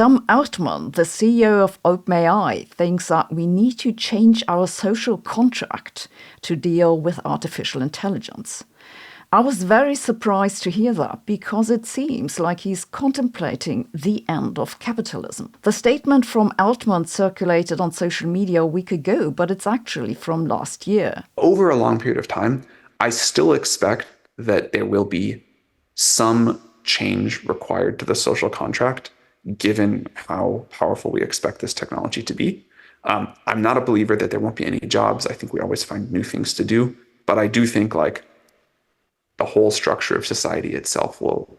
Sam Altman, the CEO of OpenAI, thinks that we need to change our social contract to deal with artificial intelligence. I was very surprised to hear that because it seems like he's contemplating the end of capitalism. The statement from Altman circulated on social media a week ago, but it's actually from last year. Over a long period of time, I still expect that there will be some change required to the social contract, given how powerful we expect this technology to be. I'm not a believer that there won't be any jobs. I think we always find new things to do, but I do think the whole structure of society itself will,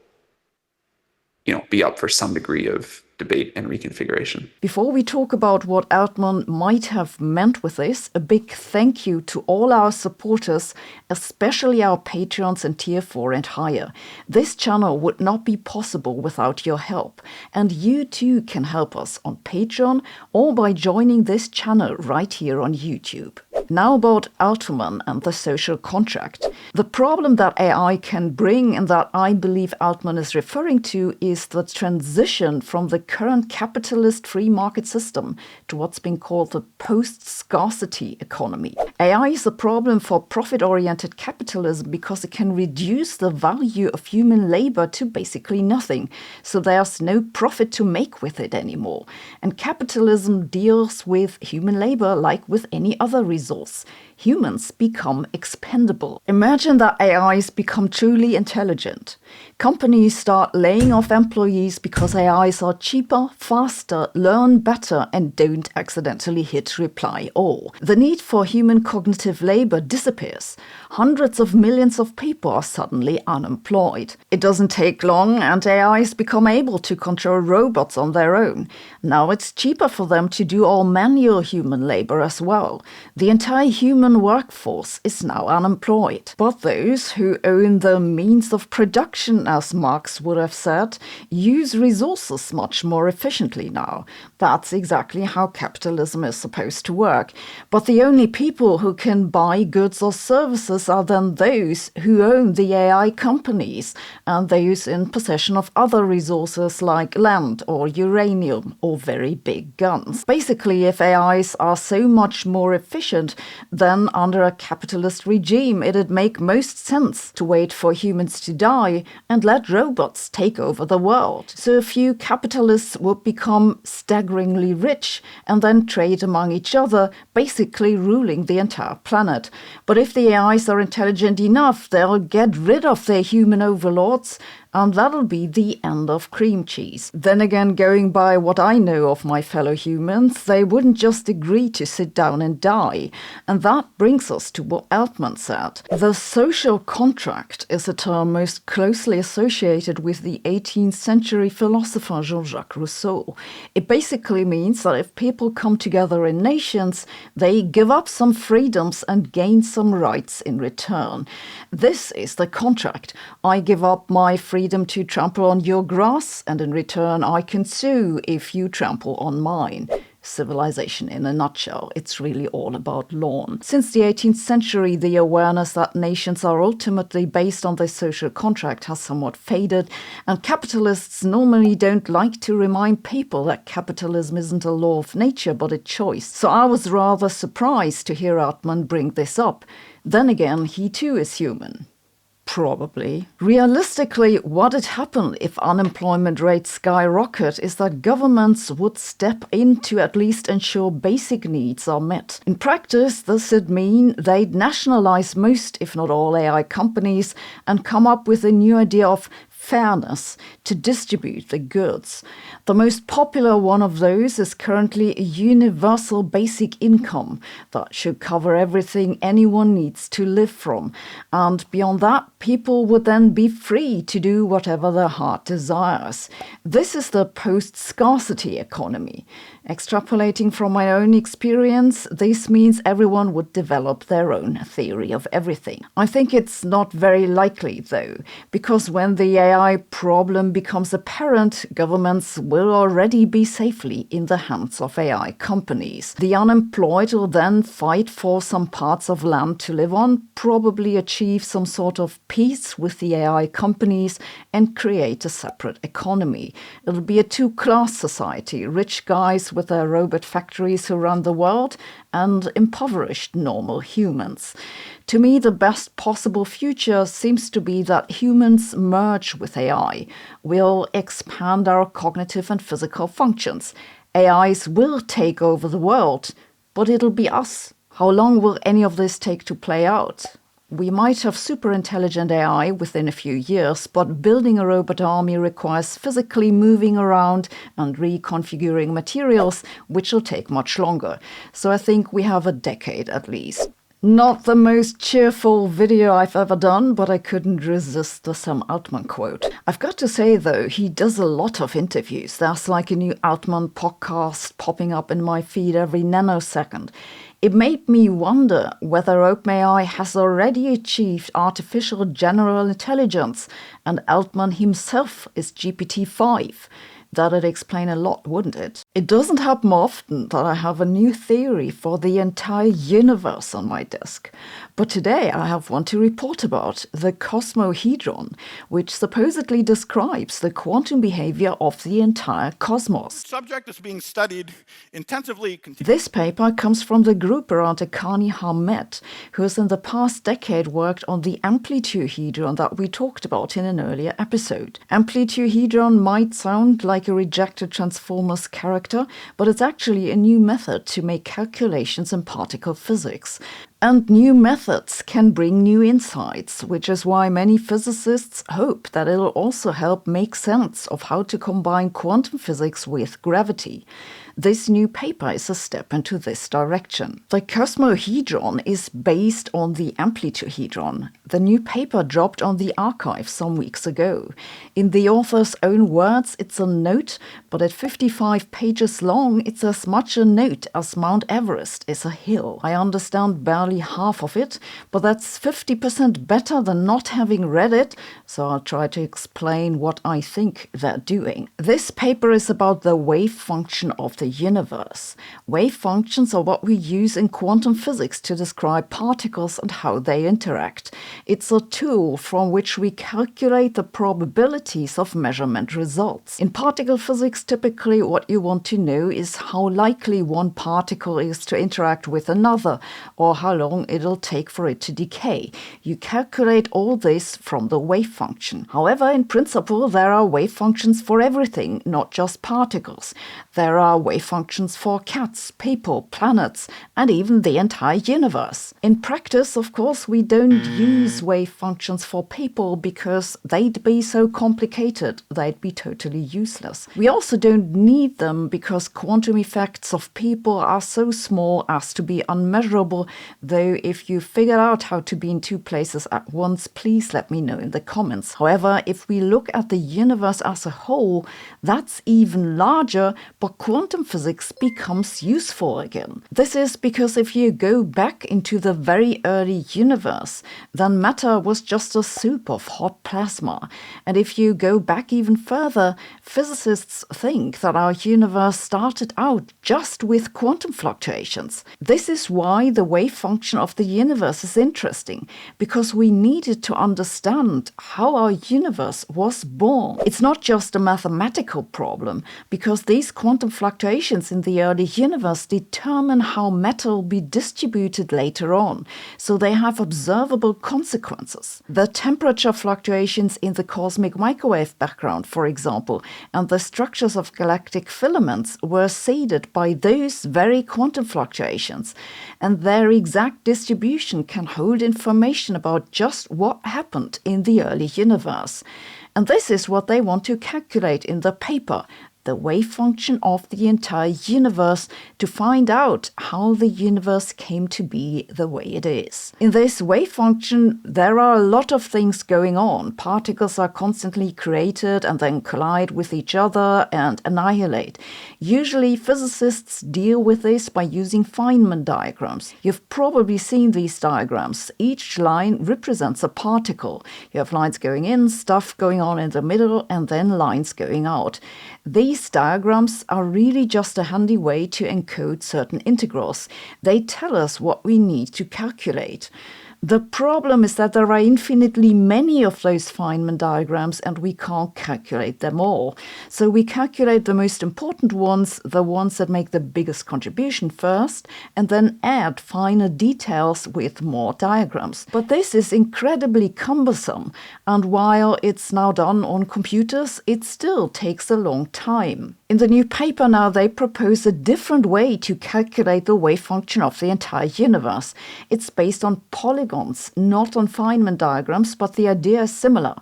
be up for some degree of debate and reconfiguration. Before we talk about what Altman might have meant with this, a big thank you to all our supporters, especially our patrons in Tier 4 and higher. This channel would not be possible without your help, and you too can help us on Patreon or by joining this channel right here on YouTube. Now about Altman and the social contract. The problem that AI can bring and that I believe Altman is referring to is the transition from the current capitalist free market system to what's been called the post-scarcity economy. AI is a problem for profit-oriented capitalism because it can reduce the value of human labor to basically nothing, so there's no profit to make with it anymore. And capitalism deals with human labor like with any other resource. Humans become expendable. Imagine that AIs become truly intelligent. Companies start laying off employees because AIs are cheaper, faster, learn better, and don't accidentally hit reply all. The need for human cognitive labor disappears. Hundreds of millions of people are suddenly unemployed. It doesn't take long, and AIs become able to control robots on their own. Now it's cheaper for them to do all manual human labor as well. The entire human workforce is now unemployed. But those who own the means of production, as Marx would have said, use resources much more efficiently now. That's exactly how capitalism is supposed to work. But the only people who can buy goods or services are then those who own the AI companies and those in possession of other resources like land or uranium or very big guns. Basically, if AIs are so much more efficient, then under a capitalist regime, it'd make most sense to wait for humans to die and let robots take over the world. So a few capitalists would become staggeringly rich and then trade among each other, basically ruling the entire planet. But if the AIs are intelligent enough, they'll get rid of their human overlords, and that'll be the end of cream cheese. Then again, going by what I know of my fellow humans, they wouldn't just agree to sit down and die. And that brings us to what Altman said. The social contract is a term most closely associated with the 18th century philosopher Jean-Jacques Rousseau. It basically means that if people come together in nations, they give up some freedoms and gain some rights in return. This is the contract. I give up my freedom to trample on your grass, and in return I can sue if you trample on mine. Civilization in a nutshell. It's really all about lawn. Since the 18th century, the awareness that nations are ultimately based on their social contract has somewhat faded, and capitalists normally don't like to remind people that capitalism isn't a law of nature but a choice. So I was rather surprised to hear Altman bring this up. Then again, he too is human. Probably. Realistically, what'd happen if unemployment rates skyrocket is that governments would step in to at least ensure basic needs are met. In practice, this would mean they'd nationalize most, if not all, AI companies and come up with a new idea of fairness to distribute the goods. The most popular one of those is currently a universal basic income that should cover everything anyone needs to live from. And beyond that, people would then be free to do whatever their heart desires. This is the post-scarcity economy. Extrapolating from my own experience, this means everyone would develop their own theory of everything. I think it's not very likely, though, because when the AI problem becomes apparent, governments will already be safely in the hands of AI companies. The unemployed will then fight for some parts of land to live on, probably achieve some sort of peace with the AI companies, and create a separate economy. It'll be a two-class society, rich guys with their robot factories who run the world, and impoverished normal humans. To me, the best possible future seems to be that humans merge with AI. We'll expand our cognitive and physical functions. AIs will take over the world, but it'll be us. How long will any of this take to play out? We might have super intelligent AI within a few years, but building a robot army requires physically moving around and reconfiguring materials, which will take much longer. So I think we have a decade at least. Not the most cheerful video I've ever done, but I couldn't resist the Sam Altman quote. I've got to say, though, he does a lot of interviews. There's like a new Altman podcast popping up in my feed every nanosecond. It made me wonder whether OpenAI has already achieved artificial general intelligence and Altman himself is GPT-5. That'd explain a lot, wouldn't it? It doesn't happen often that I have a new theory for the entire universe on my desk. But today I have one to report about, the cosmohedron, which supposedly describes the quantum behavior of the entire cosmos. Subject is being studied intensively. This paper comes from the group around Akani Hamed, who has in the past decade worked on the amplituhedron that we talked about in an earlier episode. Amplituhedron might sound like a rejected Transformers character, but it's actually a new method to make calculations in particle physics. And new methods can bring new insights, which is why many physicists hope that it'll also help make sense of how to combine quantum physics with gravity. This new paper is a step into this direction. The cosmohedron is based on the amplituhedron. The new paper dropped on the archive some weeks ago. In the author's own words, it's a note, but at 55 pages long, it's as much a note as Mount Everest is a hill. I understand barely half of it, but that's 50% better than not having read it, so I'll try to explain what I think they're doing. This paper is about the wave function of the universe. Wave functions are what we use in quantum physics to describe particles and how they interact. It's a tool from which we calculate the probabilities of measurement results. In particle physics, typically what you want to know is how likely one particle is to interact with another, or how long it'll take for it to decay. You calculate all this from the wave function. However, in principle, there are wave functions for everything, not just particles. There are wave functions for cats, people, planets, and even the entire universe. In practice, of course, we don't use wave functions for people because they'd be so complicated, they'd be totally useless. We also don't need them because quantum effects of people are so small as to be unmeasurable, though if you figure out how to be in two places at once, please let me know in the comments. However, if we look at the universe as a whole, that's even larger, but quantum physics becomes useful again. This is because if you go back into the very early universe, then matter was just a soup of hot plasma. And if you go back even further, physicists think that our universe started out just with quantum fluctuations. This is why the wave function of the universe is interesting, because we needed to understand how our universe was born. It's not just a mathematical problem, because these quantum fluctuations in the early universe determine how matter will be distributed later on, so they have observable consequences. The temperature fluctuations in the cosmic microwave background, for example, and the structures of galactic filaments were seeded by those very quantum fluctuations, and their exact distribution can hold information about just what happened in the early universe. And this is what they want to calculate in the paper. the wave function of the entire universe, to find out how the universe came to be the way it is. In this wave function, there are a lot of things going on. Particles are constantly created and then collide with each other and annihilate. Usually, physicists deal with this by using Feynman diagrams. You've probably seen these diagrams. Each line represents a particle. You have lines going in, stuff going on in the middle, and then lines going out. These diagrams are really just a handy way to encode certain integrals. They tell us what we need to calculate. The problem is that there are infinitely many of those Feynman diagrams and we can't calculate them all. So we calculate the most important ones, the ones that make the biggest contribution first, and then add finer details with more diagrams. But this is incredibly cumbersome, and while it's now done on computers, it still takes a long time. In the new paper now, they propose a different way to calculate the wave function of the entire universe. It's based on polygons, not on Feynman diagrams, but the idea is similar.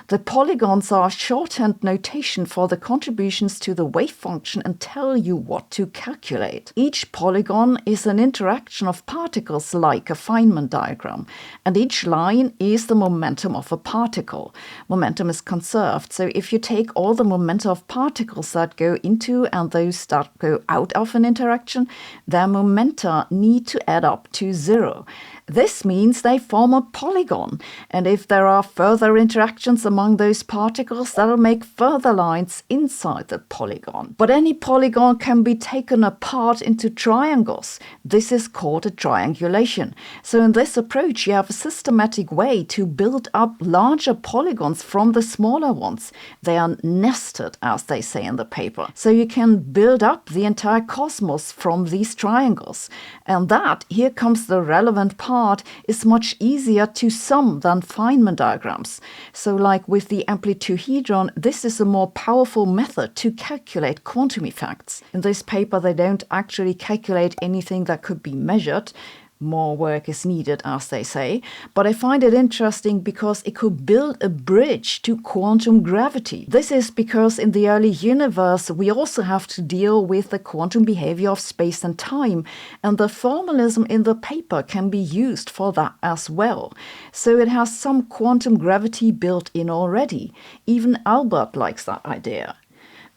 The polygons are shorthand notation for the contributions to the wave function and tell you what to calculate. Each polygon is an interaction of particles like a Feynman diagram, and each line is the momentum of a particle. Momentum is conserved, so if you take all the momenta of particles that go into and those that go out of an interaction, their momenta need to add up to 0. This means they form a polygon, and if there are further interactions among those particles, that'll make further lines inside the polygon. But any polygon can be taken apart into triangles. This is called a triangulation. So in this approach, you have a systematic way to build up larger polygons from the smaller ones. They are nested, as they say in the paper. So you can build up the entire cosmos from these triangles. And that, here comes the relevant part, is much easier to sum than Feynman diagrams. So like with the amplituhedron, this is a more powerful method to calculate quantum effects. In this paper, they don't actually calculate anything that could be measured. More work is needed, as they say, but I find it interesting because it could build a bridge to quantum gravity. This is because in the early universe, we also have to deal with the quantum behavior of space and time, and the formalism in the paper can be used for that as well. So it has some quantum gravity built in already. Even Albert likes that idea.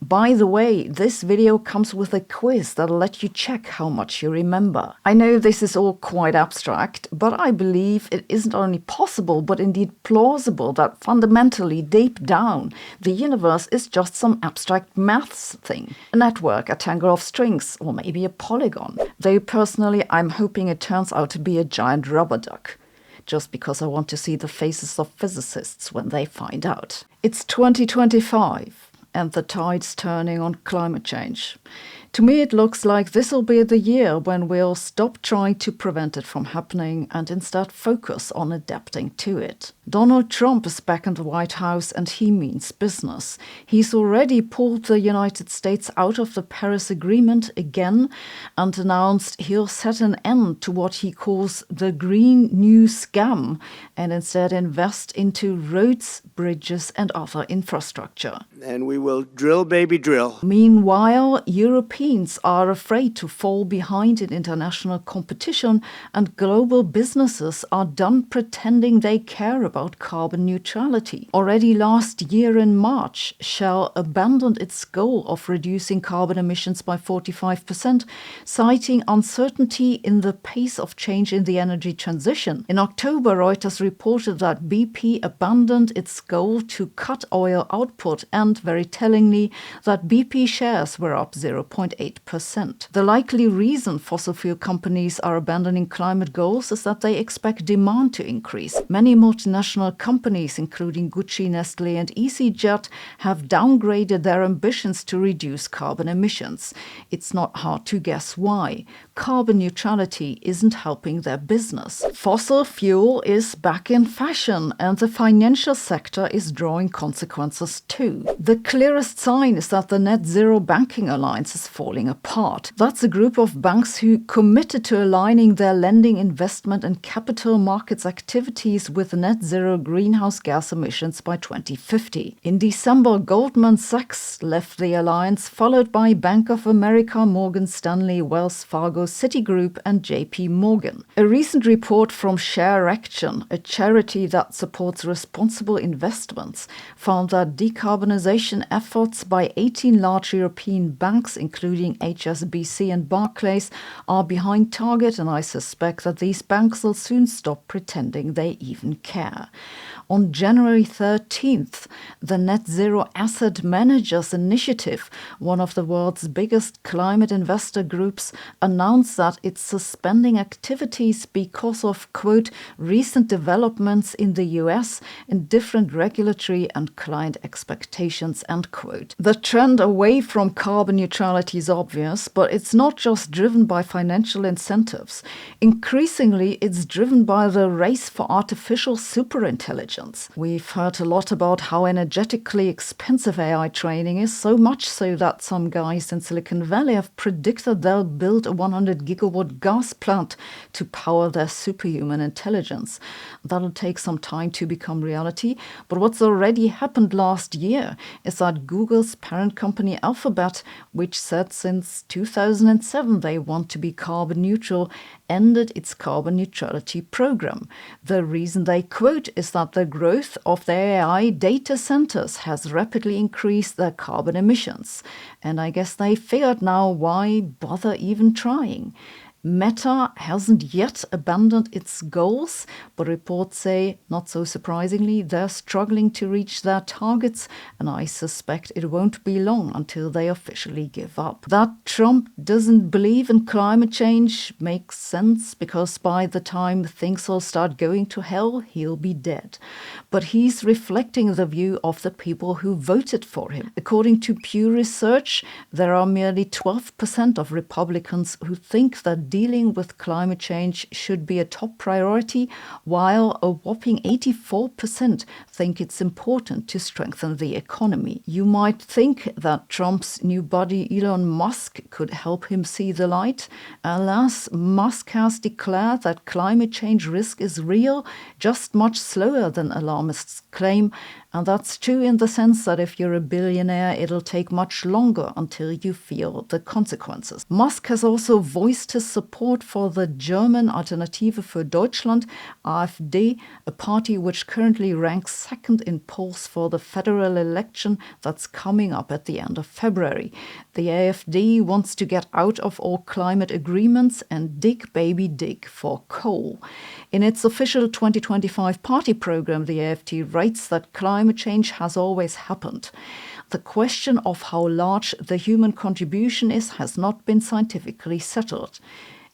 By the way, this video comes with a quiz that'll let you check how much you remember. I know this is all quite abstract, but I believe it isn't only possible, but indeed plausible that fundamentally, deep down, the universe is just some abstract maths thing. A network, a tangle of strings, or maybe a polygon. Though personally, I'm hoping it turns out to be a giant rubber duck. Just because I want to see the faces of physicists when they find out. It's 2025. And the tide's turning on climate change. To me, it looks like this'll be the year when we'll stop trying to prevent it from happening and instead focus on adapting to it. Donald Trump is back in the White House and he means business. He's already pulled the United States out of the Paris Agreement again and announced he'll set an end to what he calls the Green New Scam and instead invest into roads, bridges and other infrastructure. And we will drill, baby, drill. Meanwhile, Europeans are afraid to fall behind in international competition, and global businesses are done pretending they care about carbon neutrality. Already last year in March, Shell abandoned its goal of reducing carbon emissions by 45%, citing uncertainty in the pace of change in the energy transition. In October, Reuters reported that BP abandoned its goal to cut oil output and, very tellingly, that BP shares were up 0.8%. The likely reason fossil fuel companies are abandoning climate goals is that they expect demand to increase. Many multinational companies, including Gucci, Nestle and EasyJet, have downgraded their ambitions to reduce carbon emissions. It's not hard to guess why. Carbon neutrality isn't helping their business. Fossil fuel is back in fashion, and the financial sector is drawing consequences too. The clearest sign is that the Net Zero Banking Alliance is falling apart. That's a group of banks who committed to aligning their lending, investment and capital markets activities with net zero greenhouse gas emissions by 2050. In December, Goldman Sachs left the alliance, followed by Bank of America, Morgan Stanley, Wells Fargo, Citigroup and JP Morgan. A recent report from Share Action, a charity that supports responsible investments, found that decarbonization efforts by 18 large European banks, including HSBC and Barclays, are behind target, and I suspect that these banks will soon stop pretending they even care. On January 13th, the Net Zero Asset Managers Initiative, one of the world's biggest climate investor groups, announced that it's suspending activities because of, quote, recent developments in the US and different regulatory and client expectations, end quote. The trend away from carbon neutrality is obvious, but it's not just driven by financial incentives. Increasingly, it's driven by the race for artificial superintelligence. We've heard a lot about how energetically expensive AI training is, so much so that some guys in Silicon Valley have predicted they'll build a 100 gigawatt gas plant to power their superhuman intelligence. That'll take some time to become reality, but what's already happened last year is that Google's parent company Alphabet, which said since 2007 they want to be carbon neutral, ended its carbon neutrality program. The reason they quote is that the growth of their AI data centers has rapidly increased their carbon emissions. And I guess they figured now, why bother even trying? Meta hasn't yet abandoned its goals, but reports say, not so surprisingly, they're struggling to reach their targets, and I suspect it won't be long until they officially give up. That Trump doesn't believe in climate change makes sense, because by the time things all start going to hell, he'll be dead. But he's reflecting the view of the people who voted for him. According to Pew Research, there are merely 12% of Republicans who think that dealing with climate change should be a top priority, while a whopping 84% think it's important to strengthen the economy. You might think that Trump's new buddy Elon Musk could help him see the light. Alas, Musk has declared that climate change risk is real, just much slower than alarmists claim. And that's true in the sense that if you're a billionaire, it'll take much longer until you feel the consequences. Musk has also voiced his support for the German Alternative für Deutschland, AfD, a party which currently ranks second in polls for the federal election that's coming up at the end of February. The AfD wants to get out of all climate agreements and dig, baby, dig for coal. In its official 2025 party program, the AfD writes that climate change has always happened. The question of how large the human contribution is has not been scientifically settled.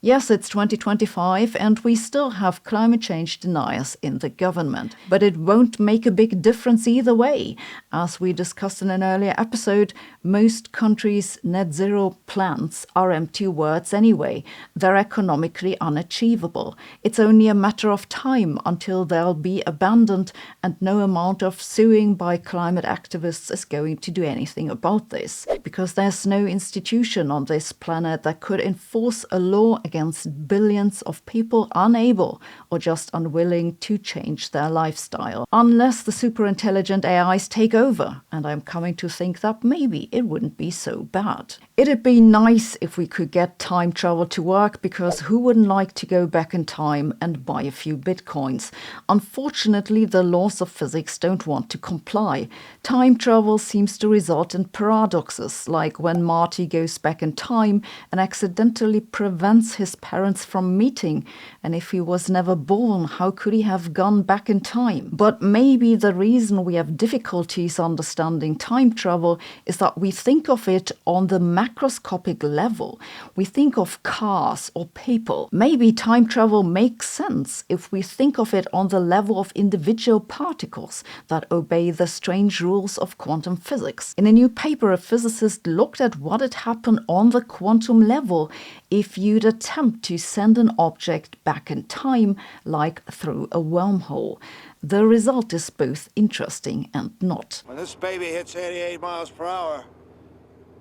Yes, it's 2025 and we still have climate change deniers in the government. But it won't make a big difference either way. As we discussed in an earlier episode, most countries' net zero plans are empty words anyway. They're economically unachievable. It's only a matter of time until they'll be abandoned, and no amount of suing by climate activists is going to do anything about this. Because there's no institution on this planet that could enforce a law against billions of people unable or just unwilling to change their lifestyle. Unless the superintelligent AIs take over, and I'm coming to think that maybe it wouldn't be so bad. It'd be nice if we could get time travel to work, because who wouldn't like to go back in time and buy a few bitcoins? Unfortunately, the laws of physics don't want to comply. Time travel seems to result in paradoxes, like when Marty goes back in time and accidentally prevents his parents from meeting, and if he was never born, how could he have gone back in time? But maybe the reason we have difficulties understanding time travel is that we think of it on the macroscopic level. We think of cars or people. Maybe time travel makes sense if we think of it on the level of individual particles that obey the strange rules of quantum physics. In a new paper, a physicist looked at what had happened on the quantum level if you'd attempt to send an object back in time, like through a wormhole. The result is both interesting and not. When this baby hits 88 miles per hour,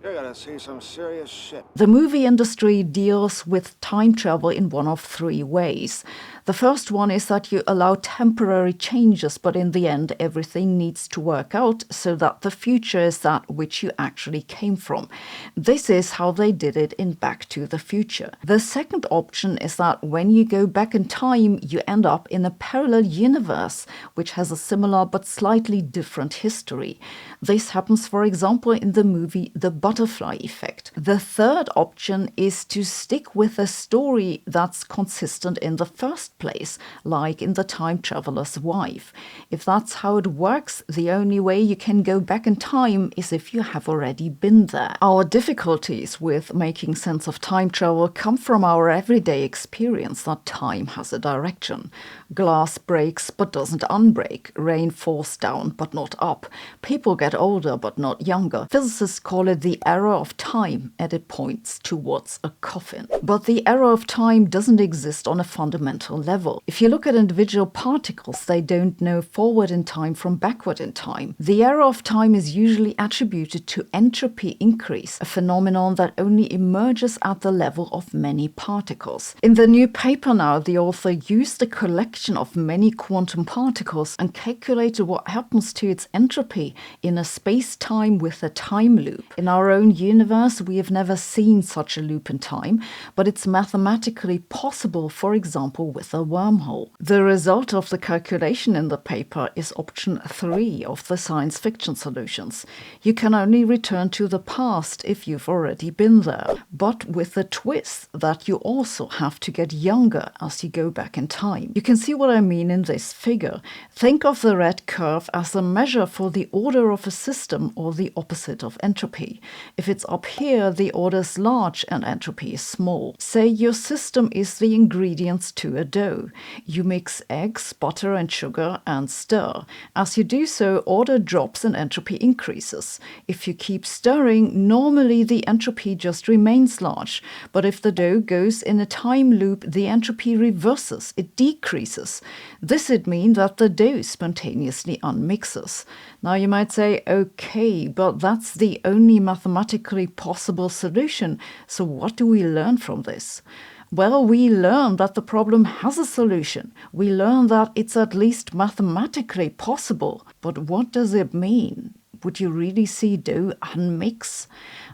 You're gonna see some serious shit. The movie industry deals with time travel in one of three ways. The first one is that you allow temporary changes, but in the end everything needs to work out so that the future is that which you actually came from. This is how they did it in Back to the Future. The second option is that when you go back in time, you end up in a parallel universe, which has a similar but slightly different history. This happens, for example, in the movie The Butterfly Effect. The third option is to stick with a story that's consistent in the first place, like in The Time Traveler's Wife. If that's how it works, the only way you can go back in time is if you have already been there. Our difficulties with making sense of time travel come from our everyday experience that time has a direction. Glass breaks but doesn't unbreak. Rain falls down but not up. People get older but not younger. Physicists call it the arrow of time, and it points towards a coffin. But the arrow of time doesn't exist on a fundamental level. If you look at individual particles, they don't know forward in time from backward in time. The arrow of time is usually attributed to entropy increase, a phenomenon that only emerges at the level of many particles. In the new paper now, the author used a collection of many quantum particles and calculated what happens to its entropy in a space-time with a time loop. In our own universe, we have never seen such a loop in time, but it's mathematically possible, for example, with a wormhole. The result of the calculation in the paper is option 3 of the science fiction solutions. You can only return to the past if you've already been there, but with the twist that you also have to get younger as you go back in time. You can see what I mean in this figure. Think of the red curve as a measure for the order of a system or the opposite of entropy. If it's up here, the order is large and entropy is small. Say your system is the ingredients to a dough. You mix eggs, butter and sugar and stir. As you do so, order drops and entropy increases. If you keep stirring, normally the entropy just remains large. But if the dough goes in a time loop, the entropy reverses. It decreases. This would mean that the dough spontaneously unmixes. Now you might say, okay, but that's the only mathematically possible solution. So what do we learn from this? Well, we learn that the problem has a solution. We learn that it's at least mathematically possible. But what does it mean? Would you really see dough unmix?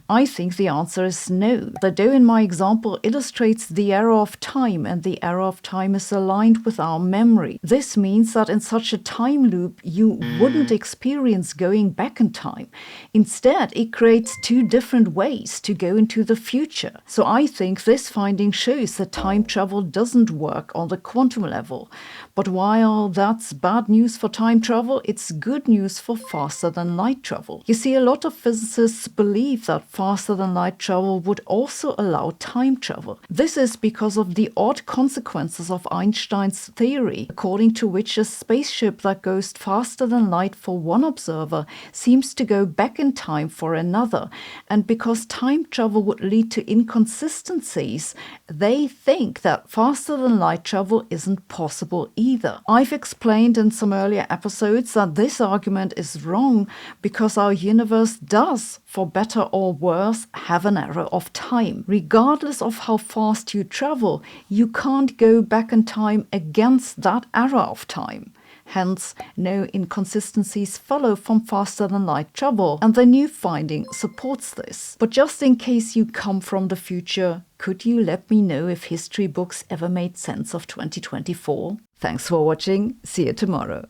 I think the answer is no. The dough in my example illustrates the arrow of time, and the arrow of time is aligned with our memory. This means that in such a time loop, you wouldn't experience going back in time. Instead, it creates two different ways to go into the future. So I think this finding shows that time travel doesn't work on the quantum level. But while that's bad news for time travel, it's good news for faster than light travel. You see, a lot of physicists believe that faster than light travel would also allow time travel. This is because of the odd consequences of Einstein's theory, according to which a spaceship that goes faster than light for one observer seems to go back in time for another. And because time travel would lead to inconsistencies, they think that faster than light travel isn't possible either. I've explained in some earlier episodes that this argument is wrong because our universe does, for better or worse, have an arrow of time. Regardless of how fast you travel, you can't go back in time against that arrow of time. Hence, no inconsistencies follow from faster than light travel, and the new finding supports this. But just in case you come from the future, could you let me know if history books ever made sense of 2024? Thanks for watching. See you tomorrow.